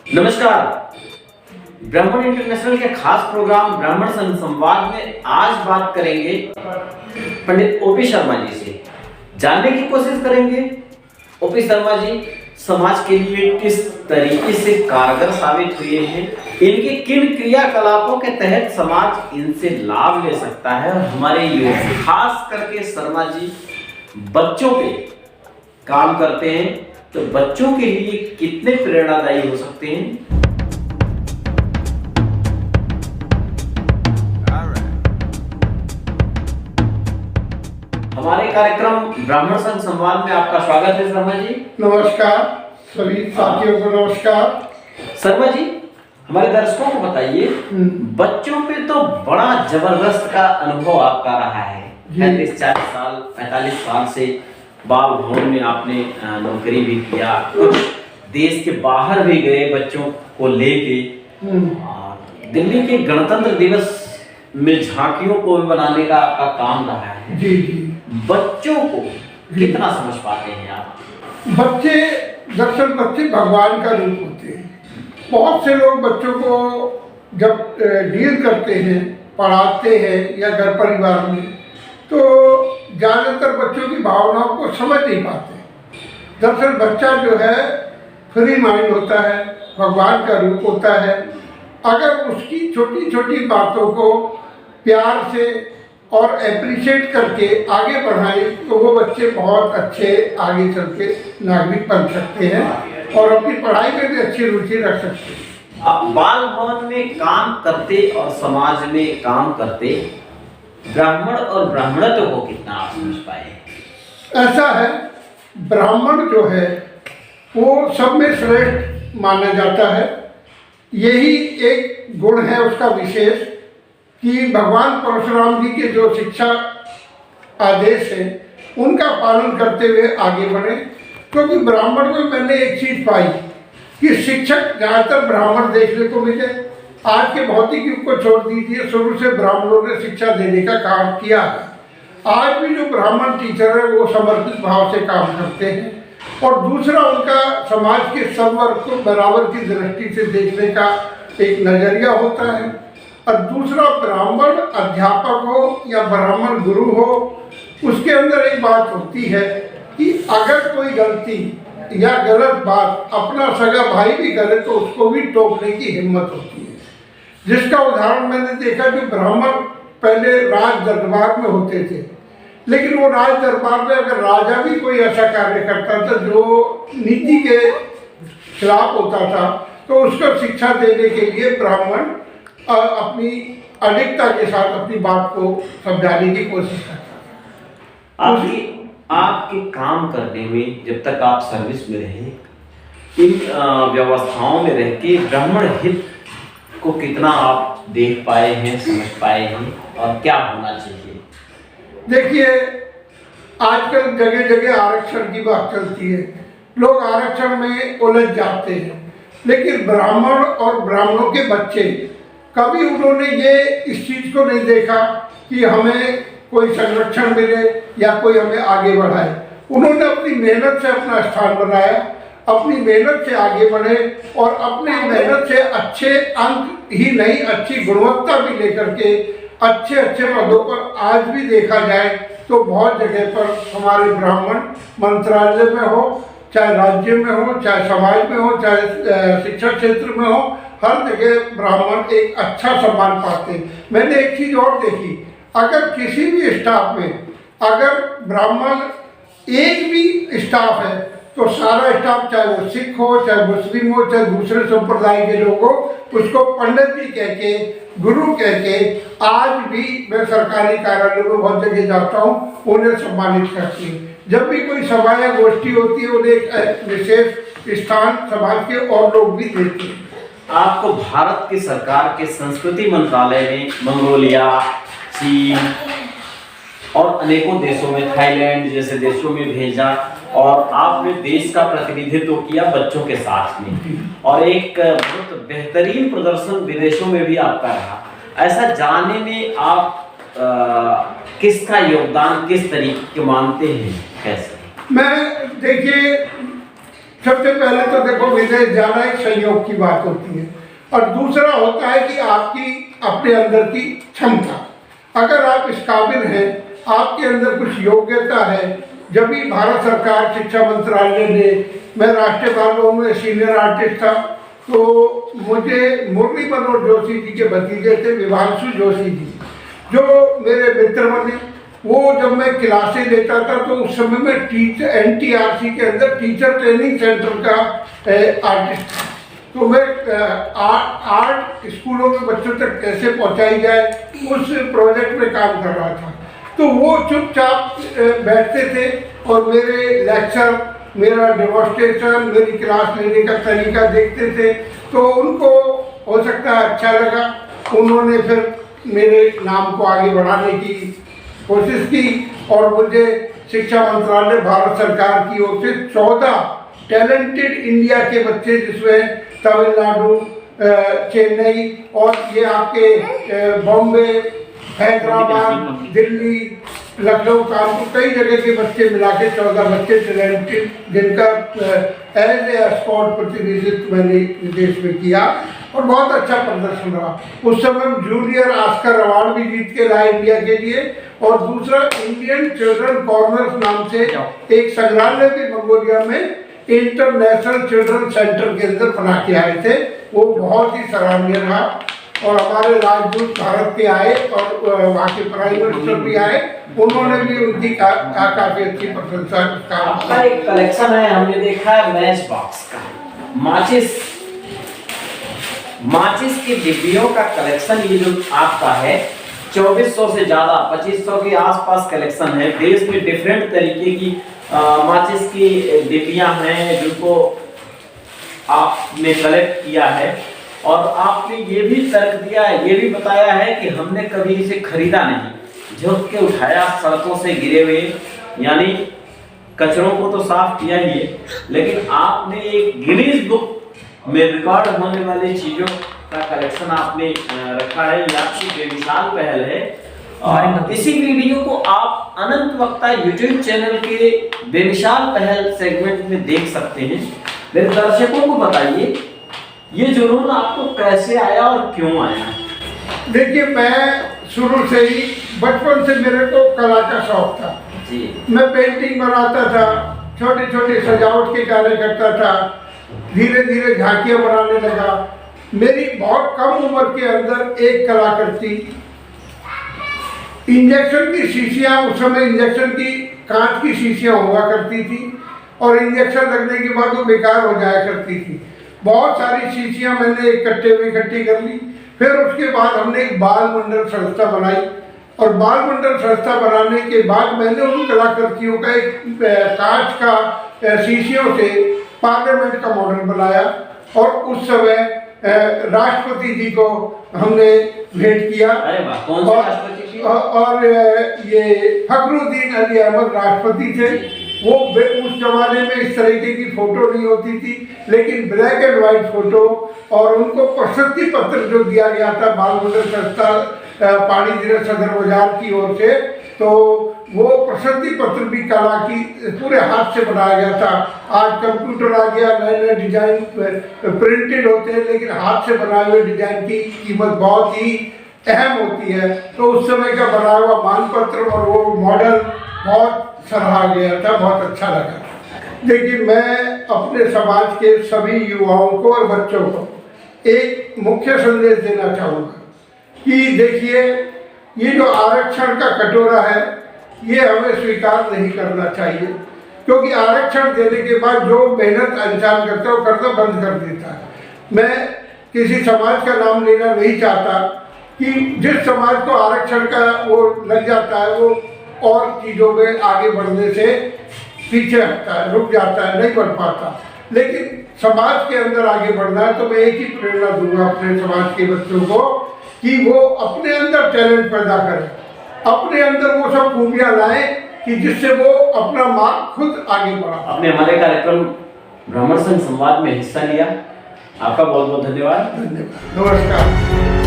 नमस्कार। ब्राह्मण इंटरनेशनल के खास प्रोग्राम ब्राह्मण संवाद में आज बात करेंगे पंडित ओपी शर्मा जी से। जानने की कोशिश करेंगे ओपी शर्मा जी समाज के लिए किस तरीके से कारगर साबित हुए हैं, इनके किन क्रियाकलापों के तहत समाज इनसे लाभ ले सकता है। और हमारे युवा खास करके शर्मा जी बच्चों पे काम करते हैं, तो बच्चों के लिए कितने प्रेरणादायी हो सकते हैं। हमारे कार्यक्रम ब्राह्मण संघ संवाद में आपका स्वागत है शर्मा जी। नमस्कार सभी साथियों को नमस्कार। शर्मा जी हमारे दर्शकों को बताइए, बच्चों पे तो बड़ा जबरदस्त का अनुभव आपका रहा है। 45 साल से बाल भवन में आपने नौकरी भी किया, कुछ देश के बाहर भी गए बच्चों को लेके। दिल्ली के गणतंत्र दिवस में झांकियों को बनाने का आपका काम रहा है। जी। बच्चों को कितना समझ पाते हैं आप? दरअसल बच्चे भगवान का रूप होते हैं। बहुत से लोग बच्चों को जब डील करते हैं, पढ़ाते हैं या घर परिवार में, तो ज़्यादातर बच्चों की भावनाओं को समझ नहीं पाते। दरअसल बच्चा जो है फ्री माइंड होता है, भगवान का रूप होता है। अगर उसकी छोटी छोटी बातों को प्यार से और अप्रिशिएट करके आगे बढ़ाएं तो वो बच्चे बहुत अच्छे आगे चल के नागरिक बन सकते हैं और अपनी पढ़ाई में भी अच्छी रुचि रख सकते हैं। आप बाल भवन में काम करते और समाज में काम करते ब्राह्मण और ब्राह्मणत्व को कितना आप समझ पाए? ऐसा है, ब्राह्मण जो है वो सब में श्रेष्ठ माना जाता है। यही एक गुण है उसका विशेष कि भगवान परशुराम जी के जो शिक्षा आदेश हैं उनका पालन करते हुए आगे बढ़े। क्योंकि ब्राह्मण में मैंने एक चीज़ पाई कि शिक्षक ज़्यादातर ब्राह्मण देखने को मिले। आज के भौतिक युग को छोड़ दीजिए, शुरू से ब्राह्मणों ने शिक्षा देने का काम किया है। आज भी जो ब्राह्मण टीचर है वो समर्पित भाव से काम करते हैं। और दूसरा उनका समाज के सब वर्ग को बराबर की दृष्टि से देखने का एक नज़रिया होता है। और दूसरा, ब्राह्मण अध्यापक हो या ब्राह्मण गुरु हो, उसके अंदर एक बात होती है कि अगर कोई गलती या गलत बात अपना सगा भाई भी करे तो उसको भी टोकने की हिम्मत होती है। जिसका उदाहरण मैंने देखा कि ब्राह्मण पहले राज दरबार में होते थे, लेकिन वो राज दरबार में अगर राजा भी कोई ऐसा कार्य करता था जो नीति के खिलाफ होता था तो उसको शिक्षा देने के लिए ब्राह्मण अपनी अडिगता के साथ अपनी बात को समझाने की कोशिश करता था। आपके काम करने में जब तक आप सर्विस में रहे, इन व्यवस्थाओं में रह के ब्राह्मण हित को कितना आप देख पाए हैं, समझ पाए हैं, और क्या होना चाहिए? देखिए, आजकल जगह जगह आरक्षण की बात चलती है, लोग आरक्षण में उलझ जाते हैं। लेकिन ब्राह्मण और ब्राह्मणों के बच्चे कभी उन्होंने ये इस चीज़ को नहीं देखा कि हमें कोई संरक्षण मिले या कोई हमें आगे बढ़ाए। उन्होंने अपनी मेहनत से अपना स्थान बनाया, अपनी मेहनत से आगे बढ़े और अपनी मेहनत से अच्छे अंक ही नहीं, अच्छी गुणवत्ता भी लेकर के अच्छे अच्छे पदों पर आज भी देखा जाए तो बहुत जगह पर हमारे ब्राह्मण मंत्रालय में हो, चाहे राज्य में हो, चाहे समाज में हो, चाहे शिक्षा क्षेत्र में हो, हर जगह ब्राह्मण एक अच्छा सम्मान पाते हैं। मैंने एक चीज़ और देखी, अगर किसी भी स्टाफ में अगर ब्राह्मण एक भी स्टाफ है तो सारा स्टाफ, चाहे वो सिख हो, चाहे मुस्लिम हो, चाहे दूसरे संप्रदाय के लोग हो, उसको पंडित जी कह के, गुरु कह के, आज भी मैं सरकारी कार्यालयों में बहुत जगह जाता हूँ, उन्हें सम्मानित करती हूँ। जब भी कोई सभा या गोष्ठी होती है उन्हें एक विशेष स्थान समाज के और लोग भी देते हैं। आपको भारत की सरकार के संस्कृति मंत्रालय ने मंगोलिया, चीन और अनेकों देशों में, थाईलैंड जैसे देशों में भेजा और आपने देश का प्रतिनिधित्व किया बच्चों के साथ में, और एक बहुत बेहतरीन प्रदर्शन विदेशों में भी आपका रहा। ऐसा जाने में आप किसका योगदान किस तरीके के मानते हैं, कैसे? मैं देखिए, सबसे पहले तो देखो विदेश जाना एक संयोग की बात होती है, और दूसरा होता है कि आपकी अपने अंदर की क्षमता। अगर आप इस काबिल हैं, आपके अंदर कुछ योग्यता है, जब भी भारत सरकार शिक्षा मंत्रालय ने, मैं राष्ट्रीय बाल भवन में सीनियर आर्टिस्ट था, तो मुझे मुरली मनोहर जोशी जी के भतीजे थे विभांशु जोशी जी, जो मेरे मित्र बने। वो जब मैं क्लासें लेता था तो उस समय में टीचर NTRC के अंदर टीचर ट्रेनिंग सेंटर का आर्टिस्ट था। तो मैं आर्ट स्कूलों में बच्चों तक कैसे पहुंचाई जाए उस प्रोजेक्ट में काम कर रहा था। तो वो चुपचाप बैठते थे और मेरे लेक्चर, मेरा डेमोन्स्ट्रेशन, मेरी क्लास लेने का तरीका देखते थे, तो उनको हो सकता है अच्छा लगा। उन्होंने फिर मेरे नाम को आगे बढ़ाने की कोशिश की और मुझे शिक्षा मंत्रालय भारत सरकार की ओर से 14 टैलेंटेड इंडिया के बच्चे, जिसमें तमिलनाडु, चेन्नई और ये आपके बॉम्बे, हैदराबाद, दिल्ली, लखनऊ, कानपुर, कई जगह के बच्चे मिला के 14 बच्चे टैलेंटेड, जिनका एज ए स्पोर्ट प्रतिनिधित्व मैंने विदेश में किया और बहुत अच्छा प्रदर्शन रहा। उस समय हम जूनियर ऑस्कर अवार्ड भी जीत के लाए इंडिया के लिए। और दूसरा, इंडियन चिल्ड्रन कॉर्नर्स नाम से एक संग्रहालय भी मंगोलिया में इंटरनेशनल चिल्ड्रन सेंटर के अंदर बना के आए थे, वो बहुत ही सराहनीय रहा। और हमारे राजदूत भारत के आए और वहाँ के प्राइम मिनिस्टर भी आए, उन्होंने भी उनकी काफी अच्छी प्रशंसा। आपका एक कलेक्शन है, हमने देखा है मैच बॉक्स का, माचिस के डिब्बियों का कलेक्शन, ये जो आपका है 2400 से ज्यादा 2500 के आसपास कलेक्शन है। देश में डिफरेंट तरीके की माचिस की डिब्बियां हैं जिनको आपने कलेक्ट किया है, और आपने ये भी तर्क दिया है, ये भी बताया है कि हमने कभी इसे खरीदा नहीं, झुक के उठाया, सड़कों से गिरे हुए, यानी कचरों को तो साफ किया ही है, लेकिन आपने एक गिनीज बुक में रिकॉर्ड होने वाली चीजों का कलेक्शन आपने रखा है। ये आपकी बेमिसाल पहल है। और इसी वीडियो को आप अनंत वक्ता यूट्यूब चैनल के बेमिसाल पहल सेगमेंट में देख सकते हैं। मेरे दर्शकों को बताइए, ये जुनून आपको कैसे आया और क्यों आया? देखिए, मैं शुरू से ही, बचपन से मेरे को कला का शौक था जी। मैं पेंटिंग बनाता था, छोटे छोटे सजावट के कार्य करता था, धीरे धीरे झांकियां बनाने लगा। मेरी बहुत कम उम्र के अंदर एक कलाकृति, इंजेक्शन की शीशियां, उस समय इंजेक्शन की कांच की शीशियां हुआ करती थी और इंजेक्शन लगने के बाद वो बेकार हो जाया करती थी। बहुत सारी शीशियां मैंने इकट्ठी कर ली। फिर उसके बाद हमने एक बाल मंडल संस्था बनाई, और बाल मंडल संस्था बनाने के बाद मैंने उन कलाकृतियों का एक कांच का शीशियों से पार्लियामेंट का मॉडल बनाया, और उस समय राष्ट्रपति जी को हमने भेंट किया। कौन से राष्ट्रपति? और ये फखरुद्दीन अली अहमद राष्ट्रपति थे। वो उस जमाने में इस तरीके की फोटो नहीं होती थी, लेकिन ब्लैक एंड व्हाइट फोटो, और उनको प्रशस्ति पत्र जो दिया गया था बाल मंडल संस्था पानी जिला सदर बाजार की ओर से, तो वो प्रशस्ति पत्र भी कला की पूरे हाथ से बनाया गया था। आज कंप्यूटर आ गया, नए नए डिजाइन प्रिंटेड होते हैं, लेकिन हाथ से बनाए हुए डिजाइन की कीमत बहुत ही अहम होती है। तो उस समय का बनाया हुआ मानपत्र और वो मॉडल बहुत सराहा गया था, बहुत अच्छा लगा। देखिए, मैं अपने समाज के सभी युवाओं को और बच्चों को एक मुख्य संदेश देना चाहूँगा कि देखिए, ये जो आरक्षण का कटोरा है, ये हमें स्वीकार नहीं करना चाहिए, क्योंकि आरक्षण देने के बाद जो मेहनत इंसान करता है वो करना बंद कर देता है। मैं किसी समाज का नाम लेना नहीं चाहता कि जिस समाज को आरक्षण का वो लग जाता है, वो और चीज़ों में आगे बढ़ने से पीछे हटता है, रुक जाता है, नहीं बढ़ पाता। लेकिन समाज के अंदर आगे बढ़ना है तो मैं एक ही प्रेरणा दूंगा अपने समाज के बच्चों को कि वो अपने अंदर टैलेंट पैदा करें, अपने अंदर वो सब खूबियाँ लाएं कि जिससे वो अपना मार्ग खुद आगे बढ़ा। आपने हमारे कार्यक्रम ब्राह्मण संघ संवाद में हिस्सा लिया, आपका बहुत बहुत धन्यवाद। धन्यवाद, नमस्कार।